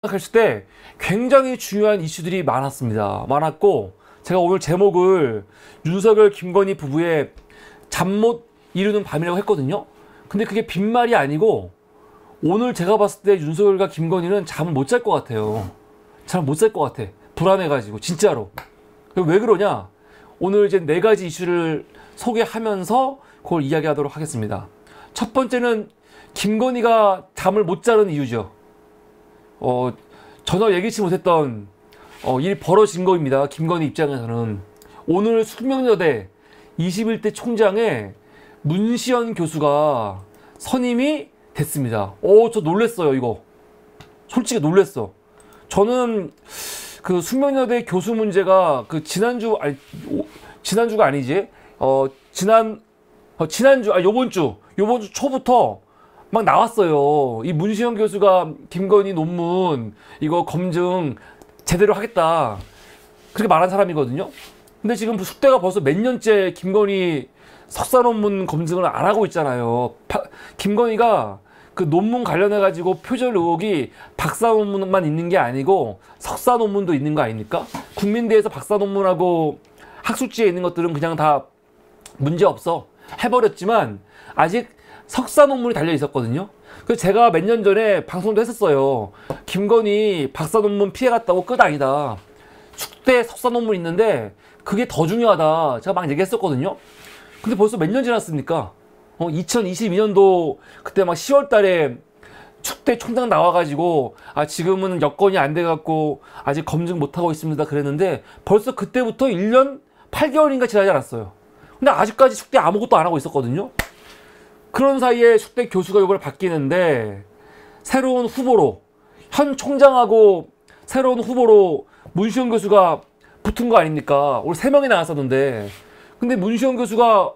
생각했을 때 굉장히 중요한 이슈들이 많았고, 제가 오늘 제목을 윤석열 김건희 부부의 잠 못 이루는 밤이라고 했거든요. 근데 그게 빈말이 아니고 오늘 제가 봤을 때 윤석열과 김건희는 잠을 못 잘 것 같아요. 잠을 못 잘 것 같아. 불안해가지고 진짜로. 왜 그러냐? 오늘 이제 4가지 이슈를 소개하면서 그걸 이야기하도록 하겠습니다. 첫 번째는 김건희가 잠을 못 자는 이유죠. 전혀 예기치 못했던 일이 벌어진 거입니다. 김건희 입장에서는. 오늘 숙명여대 21대 총장에 문시현 교수가 선임이 됐습니다. 저 놀랬어요, 이거. 솔직히 놀랬어. 저는 그 숙명여대 교수 문제가 그 지난주가 아니지. 요번 주 초부터 막 나왔어요. 이 문시현 교수가 김건희 논문 이거 검증 제대로 하겠다. 그렇게 말한 사람이거든요. 근데 지금 숙대가 벌써 몇 년째 김건희 석사 논문 검증을 안 하고 있잖아요. 김건희가 그 논문 관련해가지고 표절 의혹이 박사 논문만 있는 게 아니고 석사 논문도 있는 거 아닙니까? 국민대에서 박사 논문하고 학술지에 있는 것들은 그냥 다 문제 없어 해버렸지만 아직 석사 논문이 달려 있었거든요. 그래서 제가 몇 년 전에 방송도 했었어요. 김건희 박사 논문 피해갔다고 끝 아니다. 숙대 석사 논문 있는데 그게 더 중요하다. 제가 막 얘기했었거든요. 근데 벌써 몇 년 지났습니까? 2022년도 그때 막 10월 달에 축대 총장 나와가지고 지금은 여건이 안 돼갖고 아직 검증 못하고 있습니다 그랬는데 벌써 그때부터 1년 8개월인가 지나지 않았어요. 근데 아직까지 축대 아무것도 안 하고 있었거든요. 그런 사이에 축대 교수가 이걸 바뀌는데 새로운 후보로 현 총장하고 새로운 후보로 문시현 교수가 붙은 거 아닙니까? 오늘 3명이 나왔었는데 근데 문시현 교수가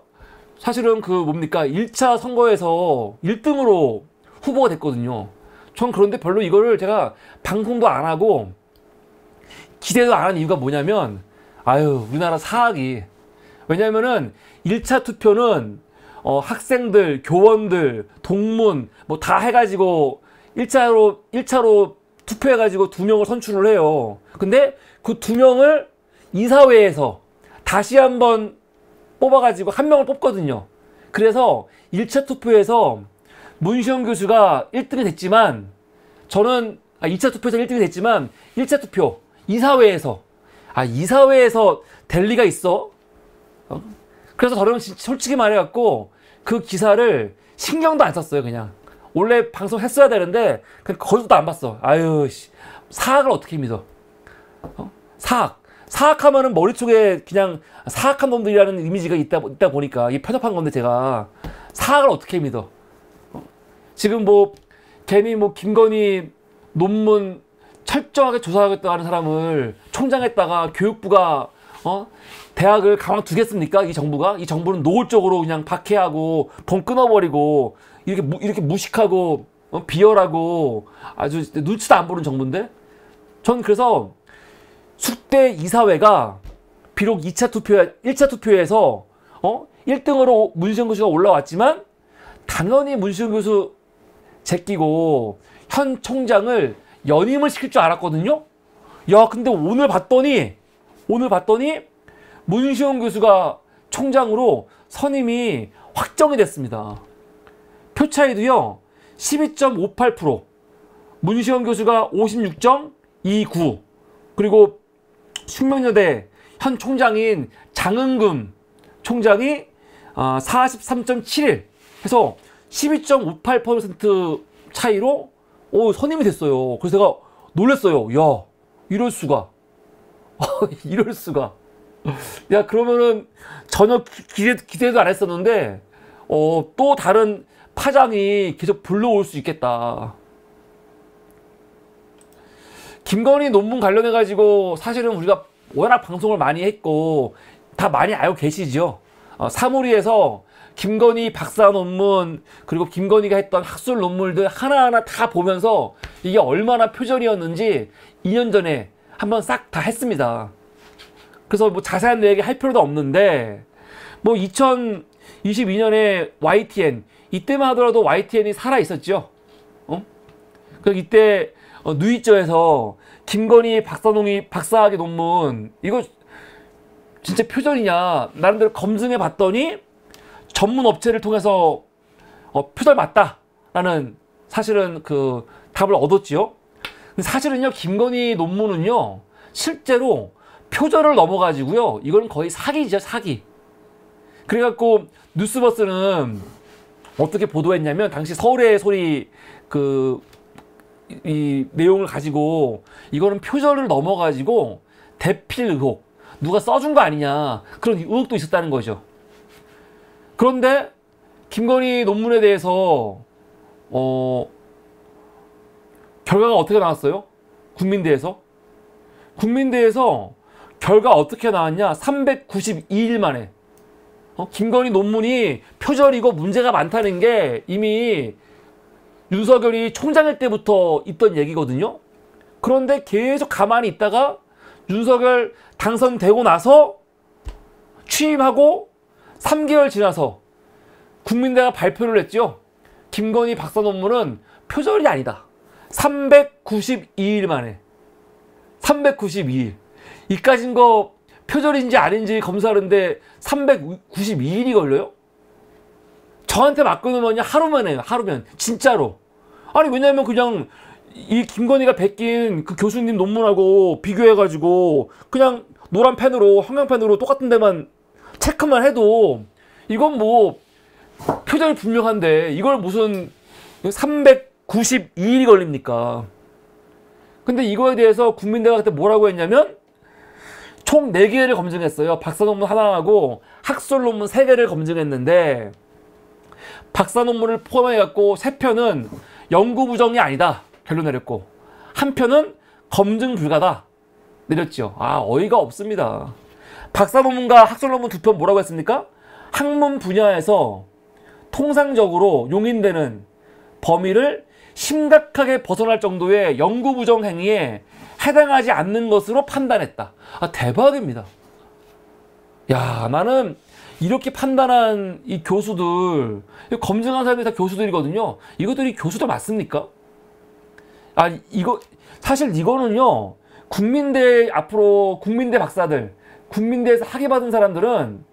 사실은 1차 선거에서 1등으로 후보가 됐거든요. 전 그런데 별로 이거를 제가 방송도 안 하고 기대도 안 한 이유가 뭐냐면 우리나라 사학이 왜냐면은 1차 투표는 학생들, 교원들, 동문 뭐 다 해가지고 1차로 투표해가지고 2명을 선출을 해요. 근데 그 2명을 이사회에서 다시 한번 뽑아가지고 1명을 뽑거든요. 그래서 1차 투표에서 문시현 교수가 1등이 됐지만 저는 2차 투표에서 1등이 됐지만 1차 투표 이사회에서 될 리가 있어? 그래서 저는 솔직히 말해갖고 그 기사를 신경도 안 썼어요. 그냥 원래 방송했어야 되는데 그냥 거기서도 안 봤어. 사학을 어떻게 믿어? 사학하면은 머릿속에 그냥 사학한 놈들이라는 이미지가 있다 보니까 이게 편협한 건데 제가 사학을 어떻게 믿어? 지금 괜히 김건희 논문 철저하게 조사하겠다 하는 사람을 총장했다가 교육부가 대학을 가만두겠습니까? 이 정부는 노골적으로 그냥 박해하고 돈 끊어버리고 이렇게 무식하고 비열하고 아주 눈치도 안 보는 정부인데 전 그래서 숙대 이사회가 비록 1차 투표에서 1등으로 문시현 교수가 올라왔지만 당연히 문시현 교수 제끼고 현 총장을 연임을 시킬 줄 알았거든요. 근데 오늘 봤더니 문시현 교수가 총장으로 선임이 확정이 됐습니다. 표 차이도요 12.58%, 문시현 교수가 56.29, 그리고 숙명여대 현 총장인 장은금 총장이 43.71 해서 12.58% 차이로 선임이 됐어요. 그래서 제가 놀랐어요. 이럴 수가. 이럴 수가. 그러면은 전혀 기대도 안 했었는데 또 다른 파장이 계속 불러올 수 있겠다. 김건희 논문 관련해가지고 사실은 우리가 워낙 방송을 많이 했고 다 많이 알고 계시죠. 사무리에서 김건희 박사 논문 그리고 김건희가 했던 학술 논문들 하나하나 다 보면서 이게 얼마나 표절이었는지 2년 전에 한번 싹 다 했습니다. 그래서 자세한 얘기 할 필요도 없는데 2022년에 YTN 이때만 하더라도 YTN이 살아 있었죠. 그래서 이때 누이저에서 김건희 박사학위 논문 이거 진짜 표절이냐 나름대로 검증해 봤더니 전문 업체를 통해서 표절 맞다라는 사실은 그 답을 얻었지요. 근데 사실은요 김건희 논문은요 실제로 표절을 넘어가지고요 이건 거의 사기죠, 사기. 그래갖고 뉴스버스는 어떻게 보도했냐면 당시 서울의 소리 이 내용을 가지고 이거는 표절을 넘어가지고 대필 의혹, 누가 써준 거 아니냐 그런 의혹도 있었다는 거죠. 그런데 김건희 논문에 대해서 결과가 어떻게 나왔어요? 국민대에서 결과 어떻게 나왔냐? 392일 만에 김건희 논문이 표절이고 문제가 많다는 게 이미 윤석열이 총장일 때부터 있던 얘기거든요. 그런데 계속 가만히 있다가 윤석열 당선되고 나서 취임하고 3개월 지나서 국민대가 발표를 했죠. 김건희 박사 논문은 표절이 아니다. 392일 만에. 392일. 이까진 거 표절인지 아닌지 검사하는데 392일이 걸려요? 저한테 맡겨놓으면 하루만 해요. 하루면. 진짜로. 아니 왜냐면 그냥 이 김건희가 베낀 그 교수님 논문하고 비교해가지고 그냥 노란 펜으로 형광펜으로 똑같은 데만 체크만 해도 이건 뭐 표절이 분명한데 이걸 무슨 392일이 걸립니까? 근데 이거에 대해서 국민대가 그때 뭐라고 했냐면 총 4개를 검증했어요. 박사 논문 하나하고 학술 논문 3개를 검증했는데 박사 논문을 포함해갖고 3편은 연구 부정이 아니다 결론 내렸고 한 편은 검증 불가다 내렸죠. 아 어이가 없습니다. 박사 논문과 학술 논문 2편 뭐라고 했습니까? 학문 분야에서 통상적으로 용인되는 범위를 심각하게 벗어날 정도의 연구 부정 행위에 해당하지 않는 것으로 판단했다. 아 대박입니다. 야 나는 이렇게 판단한 이 교수들, 검증한 사람들이 다 교수들이거든요. 이것들이 교수들 맞습니까? 아, 사실 이거는요, 앞으로 국민대 박사들, 국민대에서 학위 받은 사람들은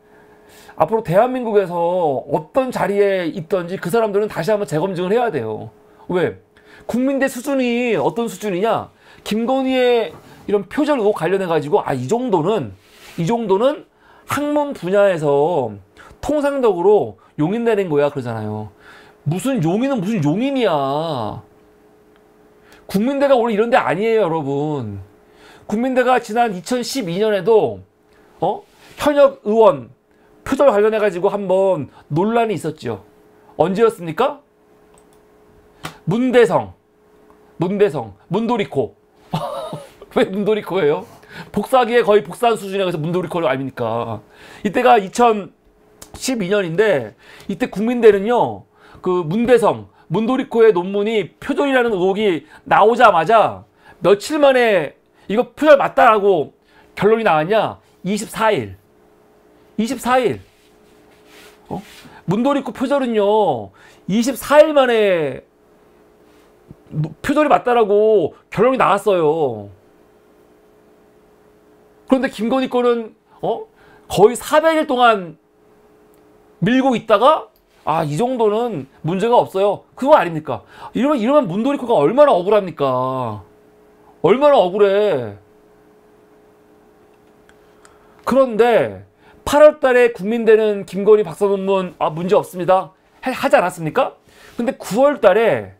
앞으로 대한민국에서 어떤 자리에 있던지 그 사람들은 다시 한번 재검증을 해야 돼요. 왜? 국민대 수준이 어떤 수준이냐? 김건희의 이런 표절 의혹 관련해가지고, 이 정도는 학문 분야에서 통상적으로 용인되는 거야 그러잖아요. 무슨 용인이야. 국민대가 원래 이런 데 아니에요 여러분. 국민대가 지난 2012년에도 현역 의원 표절 관련해가지고 한번 논란이 있었죠. 언제였습니까? 문도리코. 왜 문도리코예요? 복사하기에 거의 복사한 수준이라고 해서 문도리코를 아닙니까? 이때가 2012년인데 이때 국민대는요 그 문도리코의 논문이 표절이라는 의혹이 나오자마자 며칠 만에 이거 표절 맞다라고 결론이 나왔냐? 24일. 문도리코 표절은요 24일 만에 표절이 맞다라고 결론이 나왔어요. 그런데 김건희 거는 거의 400일 동안 밀고 있다가 이 정도는 문제가 없어요. 그거 아닙니까? 이러면 문도리코가 얼마나 억울합니까? 얼마나 억울해. 그런데 8월 달에 국민대는 김건희 박사 논문 문제 없습니다. 하지 않았습니까? 근데 9월 달에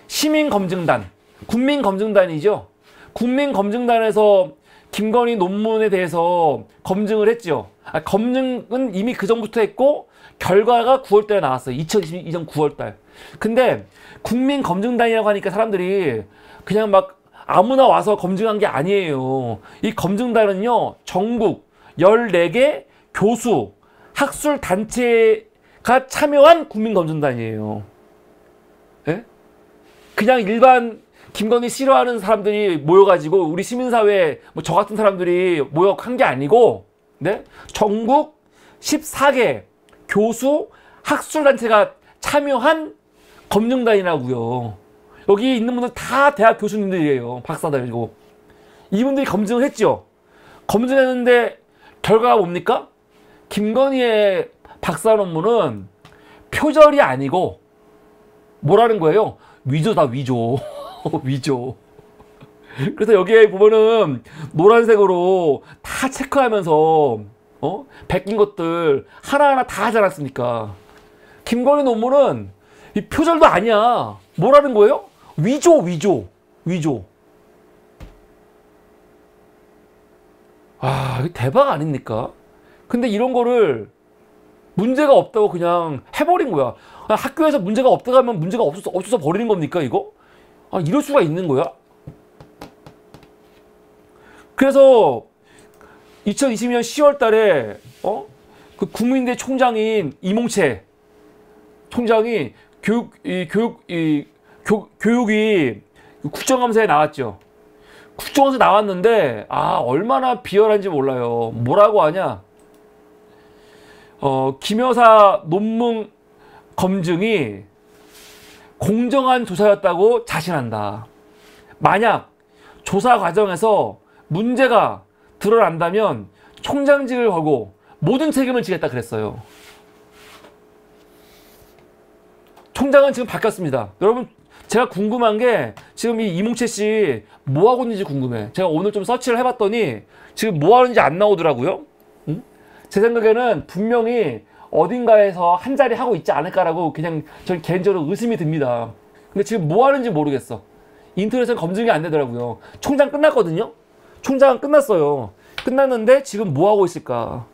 시민검증단, 국민검증단이죠. 국민검증단에서 김건희 논문에 대해서 검증을 했죠. 검증은 이미 그 전부터 했고 결과가 9월 달에 나왔어요. 2022년 9월 달. 근데 국민검증단이라고 하니까 사람들이 그냥 막 아무나 와서 검증한 게 아니에요. 이 검증단은요 전국 14개 교수, 학술 단체가 참여한 국민검증단이에요. 예? 그냥 일반 김건희 싫어하는 사람들이 모여가지고 우리 시민사회 저 같은 사람들이 모여한 게 아니고 전국 14개 교수 학술단체가 참여한 검증단이라고요. 여기 있는 분들 다 대학 교수님들이에요. 박사들이고. 이분들이 검증을 했죠. 검증했는데 결과가 뭡니까? 김건희의 박사 논문은 표절이 아니고 뭐라는 거예요? 위조다, 위조. 위조. 그래서 여기에 보면은 노란색으로 다 체크하면서 베낀 것들 하나하나 다 하지 않았습니까? 김건희 논문은 이 표절도 아니야. 뭐라는 거예요? 위조, 위조, 위조. 아, 이거 대박 아닙니까? 근데 이런 거를 문제가 없다고 그냥 해버린 거야. 학교에서 문제가 없다고 하면 문제가 없어서 버리는 겁니까, 이거? 아, 이럴 수가 있는 거야? 그래서 2022년 10월 달에 그 국민대 총장인 이몽채 총장이 교육이 국정감사에 나왔죠. 국정감사 나왔는데 얼마나 비열한지 몰라요. 뭐라고 하냐? 김 여사 논문 검증이 공정한 조사였다고 자신한다. 만약 조사 과정에서 문제가 드러난다면 총장직을 걸고 모든 책임을 지겠다 그랬어요. 총장은 지금 바뀌었습니다. 여러분, 제가 궁금한 게 지금 이 이몽채 씨 뭐 하고 있는지 궁금해. 제가 오늘 좀 서치를 해봤더니 지금 뭐 하는지 안 나오더라고요. 응? 제 생각에는 분명히 어딘가에서 한 자리 하고 있지 않을까라고 그냥 전 개인적으로 의심이 듭니다. 근데 지금 뭐 하는지 모르겠어. 인터넷은 검증이 안 되더라고요. 총장 끝났거든요. 총장은 끝났어요. 끝났는데 지금 뭐 하고 있을까?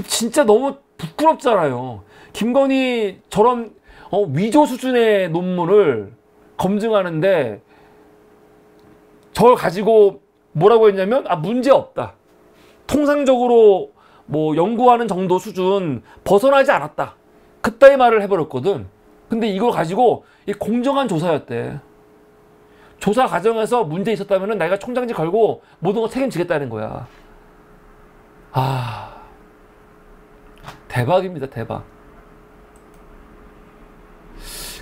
진짜 너무 부끄럽잖아요. 김건희 저런 위조 수준의 논문을 검증하는데 저걸 가지고 뭐라고 했냐면 문제 없다. 통상적으로 뭐 연구하는 정도 수준 벗어나지 않았다. 그따위 말을 해버렸거든. 근데 이걸 가지고 공정한 조사였대. 조사 과정에서 문제 있었다면 내가 총장직 걸고 모든 거 책임지겠다는 거야. 대박입니다, 대박.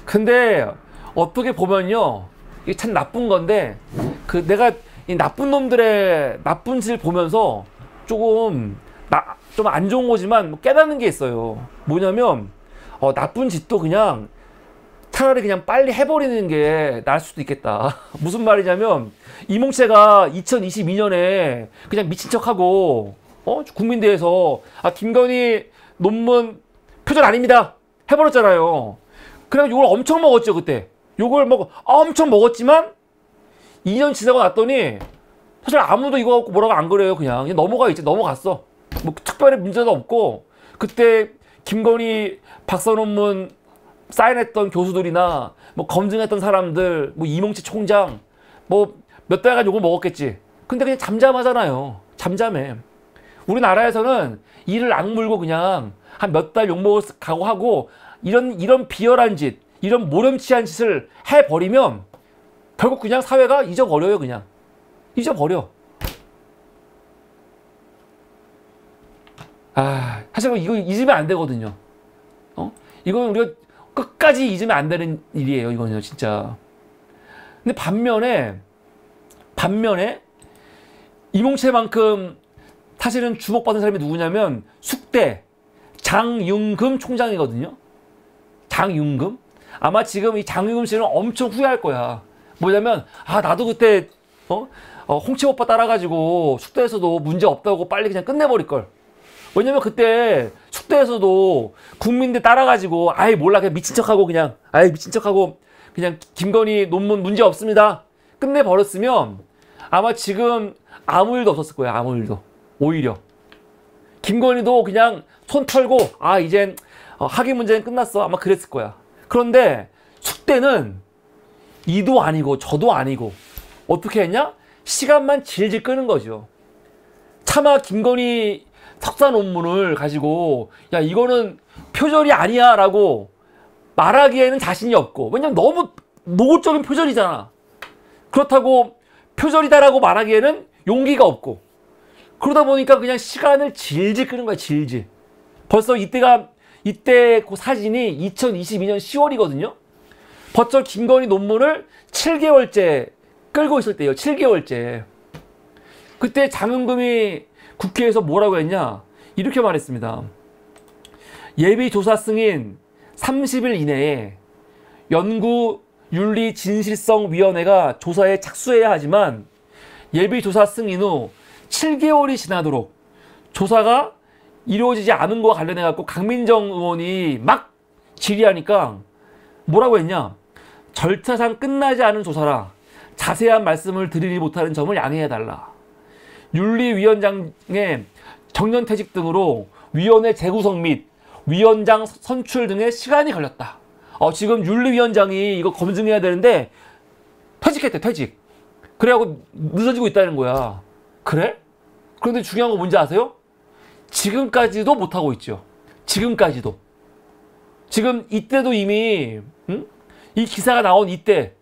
근데 어떻게 보면요, 이게 참 나쁜 건데 내가 이 나쁜 놈들의 나쁜 짓을 보면서 좀 안 좋은 거지만 깨닫는 게 있어요. 뭐냐면 나쁜 짓도 그냥 차라리 그냥 빨리 해버리는 게 나을 수도 있겠다. 무슨 말이냐면 이몽채가 2022년에 그냥 미친 척하고 국민대에서 김건희 논문 표절 아닙니다 해버렸잖아요. 그냥 욕을 엄청 먹었죠. 그때 욕을 엄청 먹었지만 2년 지나고 났더니 사실 아무도 이거 갖고 뭐라고 안 그래요. 그냥 넘어갔어. 뭐 특별히 문제도 없고, 그때 김건희 박사 논문 사인했던 교수들이나 뭐 검증했던 사람들, 뭐 이몽채 총장 뭐 몇 달간 욕을 먹었겠지. 근데 그냥 잠잠하잖아요. 잠잠해. 우리나라에서는 이를 악물고 그냥 한 몇 달 욕먹을 각오하고 이런 비열한 짓, 이런 모렴치한 짓을 해버리면 결국 그냥 사회가 잊어버려요. 그냥 잊어버려. 사실 이거 잊으면 안 되거든요. 이건 우리가 끝까지 잊으면 안 되는 일이에요. 이거는요, 진짜. 근데 반면에 이몽채만큼 사실은 주목받은 사람이 누구냐면 숙대 장윤금 총장이거든요. 장윤금? 아마 지금 이 장윤금 씨는 엄청 후회할 거야. 뭐냐면 나도 그때 홍채 오빠 따라가지고 숙대에서도 문제 없다고 빨리 그냥 끝내버릴 걸. 왜냐면 그때 숙대에서도 국민들 따라가지고 몰라 그냥 미친 척하고 그냥 김건희 논문 문제 없습니다 끝내버렸으면 아마 지금 아무 일도 없었을 거야. 아무 일도. 오히려 김건희도 그냥 손 털고 이젠 학위 문제는 끝났어 아마 그랬을 거야. 그런데 숙대는 이도 아니고 저도 아니고 어떻게 했냐? 시간만 질질 끄는 거죠. 차마 김건희 석사 논문을 가지고 이거는 표절이 아니야 라고 말하기에는 자신이 없고, 왜냐면 너무 노골적인 표절이잖아. 그렇다고 표절이다라고 말하기에는 용기가 없고, 그러다 보니까 그냥 시간을 질질 끄는 거야. 질질. 벌써 이때 그 사진이 2022년 10월이거든요 버젓 김건희 논문을 7개월째 끌고 있을 때예요. 7개월째. 그때 장윤금이 국회에서 뭐라고 했냐? 이렇게 말했습니다. 예비조사 승인 30일 이내에 연구윤리진실성위원회가 조사에 착수해야 하지만 예비조사 승인 후 7개월이 지나도록 조사가 이루어지지 않은 것과 관련해 갖고 강민정 의원이 막 질의하니까 뭐라고 했냐? 절차상 끝나지 않은 조사라 자세한 말씀을 드리지 못하는 점을 양해해 달라. 윤리위원장의 정년퇴직 등으로 위원회 재구성 및 위원장 선출 등의 시간이 걸렸다. 지금 윤리위원장이 이거 검증해야 되는데 퇴직했대, 퇴직. 그래갖고 늦어지고 있다는 거야. 그래? 그런데 중요한 거 뭔지 아세요? 지금까지도 못하고 있죠. 지금까지도. 지금 이때도 이미 이 기사가 나온 이때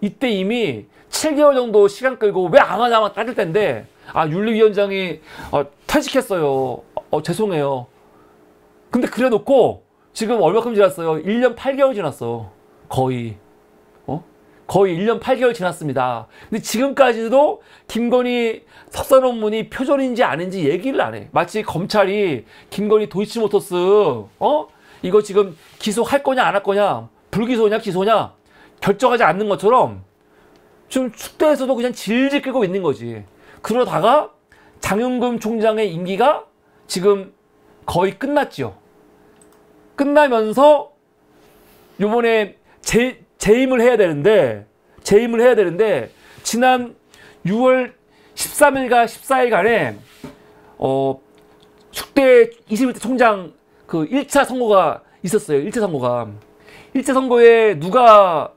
이미 7개월 정도 시간 끌고 왜 안 하냐만 따질 텐데 윤리위원장이 퇴직했어요. 죄송해요. 근데 그래 놓고 지금 얼마큼 지났어요? 1년 8개월 지났어. 거의 1년 8개월 지났습니다. 근데 지금까지도 김건희 석사 논문이 표절인지 아닌지 얘기를 안 해. 마치 검찰이 김건희 도이치모터스 이거 지금 기소할 거냐 안 할 거냐, 불기소냐 기소냐 결정하지 않는 것처럼 지금 축대에서도 그냥 질질 끌고 있는 거지. 그러다가 장윤금 총장의 임기가 지금 거의 끝났죠. 끝나면서 요번에 재임을 해야 되는데 지난 6월 13일과 14일간에 축대 21대 총장 그 1차 선거가 있었어요. 1차 선거가. 1차 선거에 누가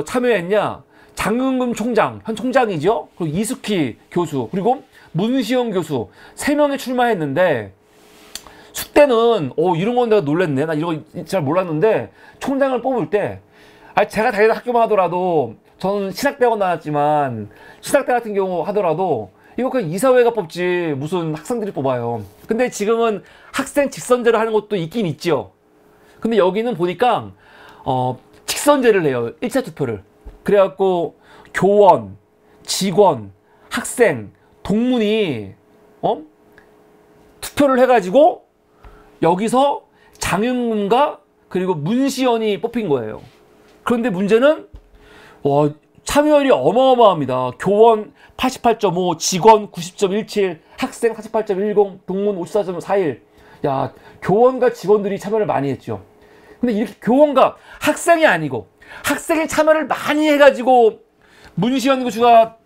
참여했냐? 장윤금 총장, 현 총장이죠. 그리고 이숙희 교수, 그리고 문시영 교수 3명이 출마했는데 축대는 이런 건 내가 놀랬네. 나 이런 거 잘 몰랐는데 총장을 뽑을 때 제가 다니던 학교만 하더라도 저는 신학대학원 나왔지만 신학대 같은 경우 하더라도 이거 그냥 이사회가 뽑지 무슨 학생들이 뽑아요. 근데 지금은 학생 직선제를 하는 것도 있긴 있죠. 근데 여기는 보니까 직선제를 해요. 1차 투표를. 그래갖고 교원, 직원, 학생, 동문이 투표를 해가지고 여기서 장윤금과 그리고 문시연이 뽑힌 거예요. 그런데 문제는 참여율이 어마어마합니다. 교원 88.5, 직원 90.17, 학생 48.10, 동문 54.41. 야, 교원과 직원들이 참여를 많이 했죠. 근데 이렇게 교원과 학생이 아니고 학생이 참여를 많이 해가지고 문시현 교수가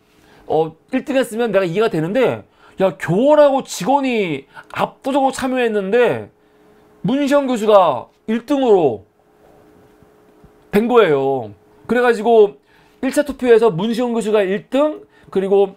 1등 했으면 내가 이해가 되는데, 야, 교원하고 직원이 압도적으로 참여했는데 문시현 교수가 1등으로 된 거예요. 그래가지고 1차 투표에서 문시영 교수가 1등, 그리고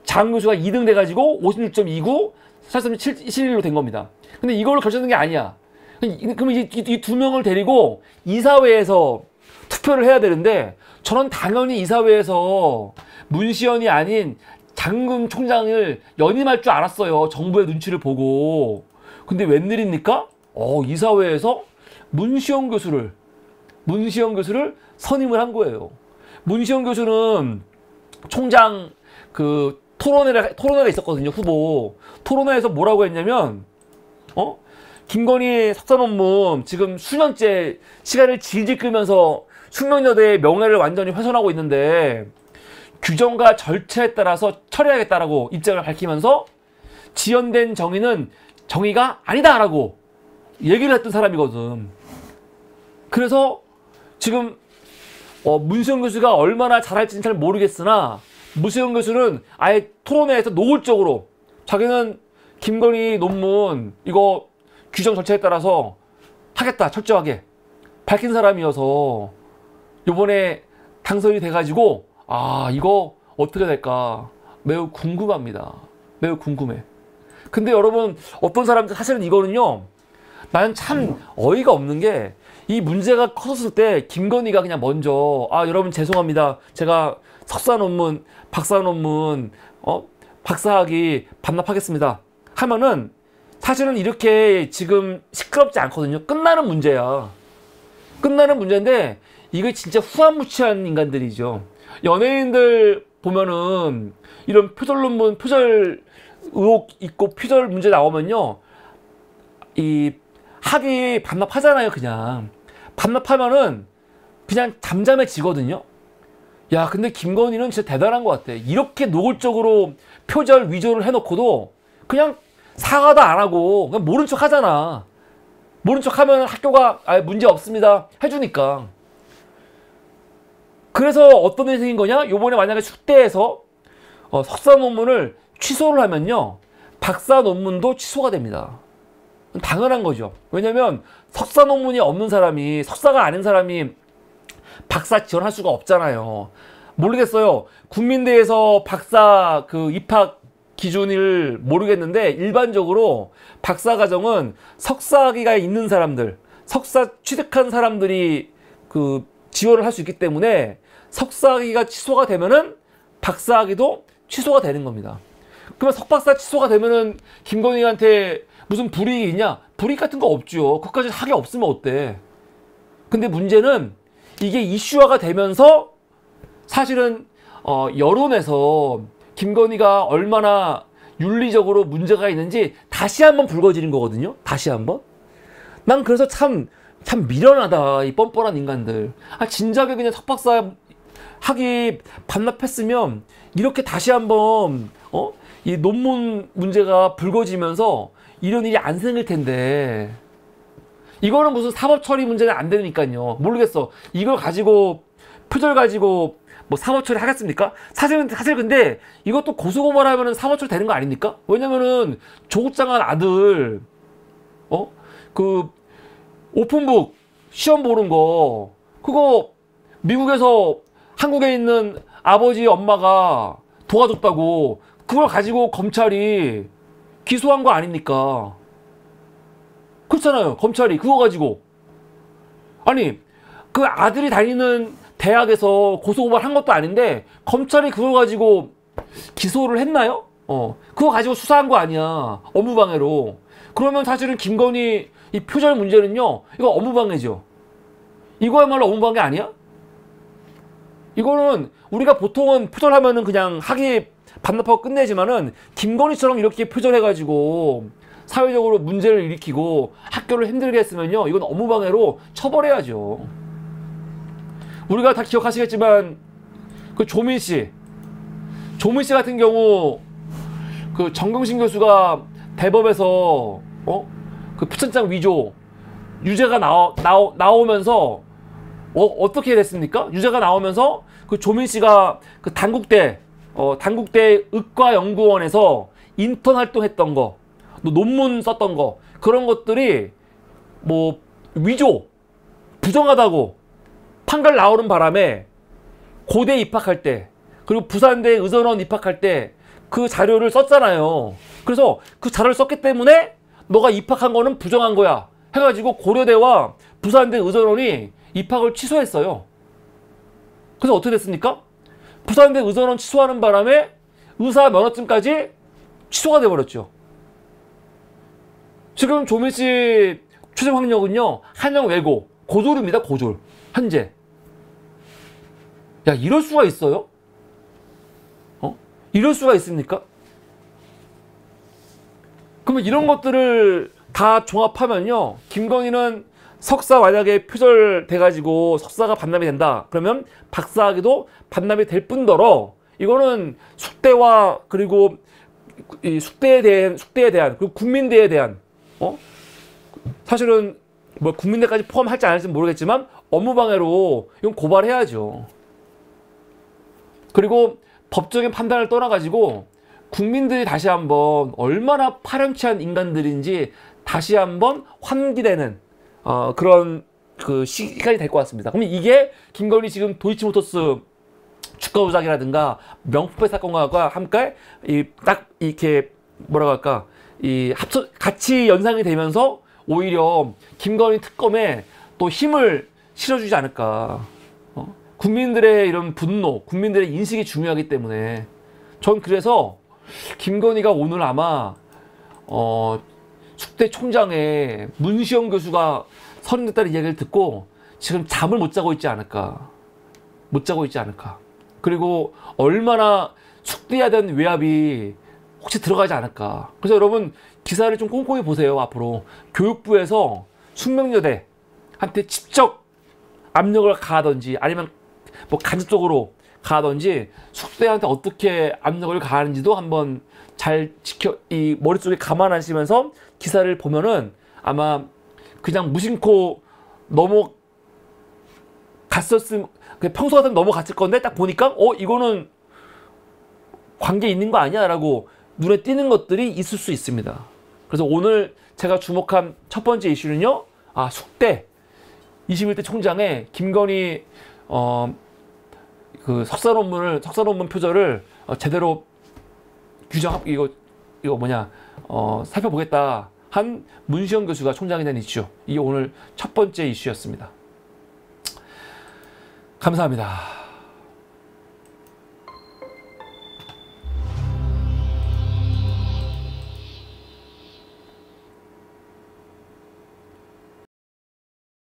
장 교수가 2등 돼가지고 56.29, 43.71로 된 겁니다. 근데 이걸로 결정된 게 아니야. 그러면 이 두 명을 데리고 이사회에서 투표를 해야 되는데, 저는 당연히 이사회에서 문시연이 아닌 장윤금 총장을 연임할 줄 알았어요. 정부의 눈치를 보고. 근데 웬일입니까? 이사회에서 문시영 교수를 선임을 한 거예요. 문시영 교수는 총장 토론회가 있었거든요. 후보. 토론회에서 뭐라고 했냐면, 김건희 석사 논문 지금 수년째 시간을 질질 끌면서 숙명여대의 명예를 완전히 훼손하고 있는데 규정과 절차에 따라서 처리하겠다라고 입장을 밝히면서 지연된 정의가 아니다라고 얘기를 했던 사람이거든. 그래서 지금 문시영 교수가 얼마나 잘할지는 잘 모르겠으나 문시영 교수는 아예 토론회에서 노골적으로 자기는 김건희 논문 이거 규정 절차에 따라서 하겠다 철저하게 밝힌 사람이어서 요번에 당선이 돼가지고 이거 어떻게 될까 매우 궁금합니다. 매우 궁금해. 근데 여러분, 어떤 사람들 사실은 이거는요, 나는 참 어이가 없는 게, 이 문제가 커졌을 때 김건희가 그냥 먼저 여러분 죄송합니다. 제가 석사 논문, 박사 논문, 박사학위 반납하겠습니다. 하면은 사실은 이렇게 지금 시끄럽지 않거든요. 끝나는 문제야. 끝나는 문제인데 이게 진짜 후한무치한 인간들이죠. 연예인들 보면은 이런 표절 논문, 표절 의혹 있고 표절 문제 나오면요, 이 학위 반납하잖아요. 그냥 반납하면은 그냥 잠잠해지거든요. 야, 근데 김건희는 진짜 대단한 것 같아. 이렇게 노골적으로 표절 위조를 해놓고도 그냥 사과도 안 하고 그냥 모른 척 하잖아. 모른 척 하면 학교가 문제 없습니다 해주니까. 그래서 어떤 일이 생긴 거냐? 요번에 만약에 숙대에서 석사 논문을 취소를 하면요, 박사 논문도 취소가 됩니다. 당연한 거죠. 왜냐면 석사 논문이 없는 사람이, 석사가 아닌 사람이 박사 지원할 수가 없잖아요. 모르겠어요. 국민대에서 박사 그 입학 기준을 모르겠는데, 일반적으로 박사 과정은 석사학위가 있는 사람들, 석사 취득한 사람들이 그 지원을 할 수 있기 때문에 석사학위가 취소가 되면은 박사학위도 취소가 되는 겁니다. 그러면 석박사 취소가 되면은 김건희한테 무슨 불이익이 있냐? 불이익 같은 거 없죠. 그것까지 학위 없으면 어때? 근데 문제는 이게 이슈화가 되면서 사실은 여론에서 김건희가 얼마나 윤리적으로 문제가 있는지 다시 한번 불거지는 거거든요. 다시 한번. 난 그래서 참 미련하다, 이 뻔뻔한 인간들. 진작에 그냥 석박사 학위 반납했으면 이렇게 다시 한번 이 논문 문제가 불거지면서 이런 일이 안 생길 텐데. 이거는 무슨 사법 처리 문제는 안 되니까요. 모르겠어. 이걸 가지고 표절 가지고 뭐 사법 처리 하겠습니까? 사실 근데 이것도 고소고발하면은 사법 처리 되는 거 아닙니까? 왜냐면은 조국장한 아들 그 오픈북 시험 보는 거, 그거 미국에서 한국에 있는 아버지 엄마가 도와줬다고 그걸 가지고 검찰이 기소한 거 아닙니까? 그렇잖아요. 검찰이 그거 가지고, 아니 그 아들이 다니는 대학에서 고소고발 한 것도 아닌데 검찰이 그걸 가지고 기소를 했나요? 그거 가지고 수사한 거 아니야. 업무방해로. 그러면 사실은 김건희 이 표절 문제는요, 이거 업무방해죠. 이거야말로 업무방해 아니야? 이거는 우리가 보통은 표절하면은 그냥 학위 반납하고 끝내지만은 김건희처럼 이렇게 표절해가지고 사회적으로 문제를 일으키고 학교를 힘들게 했으면요, 이건 업무방해로 처벌해야죠. 우리가 다 기억하시겠지만 그 조민 씨 같은 경우 그 정경심 교수가 대법에서 그 표천장 위조 유죄가 나오면서 어떻게 됐습니까? 유죄가 나오면서 그 조민 씨가 그 단국대 의과연구원에서 인턴 활동했던 거, 논문 썼던 거, 그런 것들이 뭐 위조, 부정하다고 판결 나오는 바람에 고대 입학할 때, 그리고 부산대 의전원 입학할 때 그 자료를 썼잖아요. 그래서 그 자료를 썼기 때문에 너가 입학한 거는 부정한 거야 해가지고 고려대와 부산대 의전원이 입학을 취소했어요. 그래서 어떻게 됐습니까? 부산대 의전원 취소하는 바람에 의사 면허증까지 취소가 돼버렸죠. 지금 조민 씨 최종 학력은요, 한영 외고 고졸입니다. 고졸. 현재. 야, 이럴 수가 있어요? 이럴 수가 있습니까? 그러면 이런 것들을 다 종합하면요, 김건희는 석사 만약에 표절돼가지고 석사가 반납이 된다 그러면 박사학위도 반납이 될 뿐더러, 이거는 숙대와 그리고 이 숙대에 대한 그리고 국민대에 대한 사실은 뭐 국민대까지 포함할지 안 할지 모르겠지만 업무방해로 이건 고발해야죠. 그리고 법적인 판단을 떠나가지고 국민들이 다시 한번 얼마나 파렴치한 인간들인지 다시 한번 환기되는 그런 그 시간이 될 것 같습니다. 그러면 이게 김건희 지금 도이치모터스 주가 조작이라든가 명품백 사건과 함께 딱 이렇게 뭐라고 할까, 같이 연상이 되면서 오히려 김건희 특검에 또 힘을 실어주지 않을까. 국민들의 이런 분노, 국민들의 인식이 중요하기 때문에 전 그래서 김건희가 오늘 아마 숙대 총장에 문시영 교수가 선임됐다는 이야기를 듣고 지금 잠을 못 자고 있지 않을까. 못 자고 있지 않을까. 그리고 얼마나 숙대해야 되는 외압이 혹시 들어가지 않을까. 그래서 여러분 기사를 좀 꼼꼼히 보세요. 앞으로 교육부에서 숙명여대한테 직접 압력을 가하든지 아니면 뭐 간접적으로 가하든지 숙대한테 어떻게 압력을 가하는지도 한번 잘 이 머릿속에 감안하시면서 기사를 보면은 아마 그냥 무심코 넘어갔었음, 평소 같으면 넘어갔을 건데 딱 보니까 이거는 관계 있는 거 아니야? 라고 눈에 띄는 것들이 있을 수 있습니다. 그래서 오늘 제가 주목한 첫 번째 이슈는요, 숙대 21대 총장의 김건희 그 석사 논문 표절을 제대로 살펴보겠다 한 문시영 교수가 총장이 된 이슈. 이게 오늘 첫 번째 이슈였습니다. 감사합니다.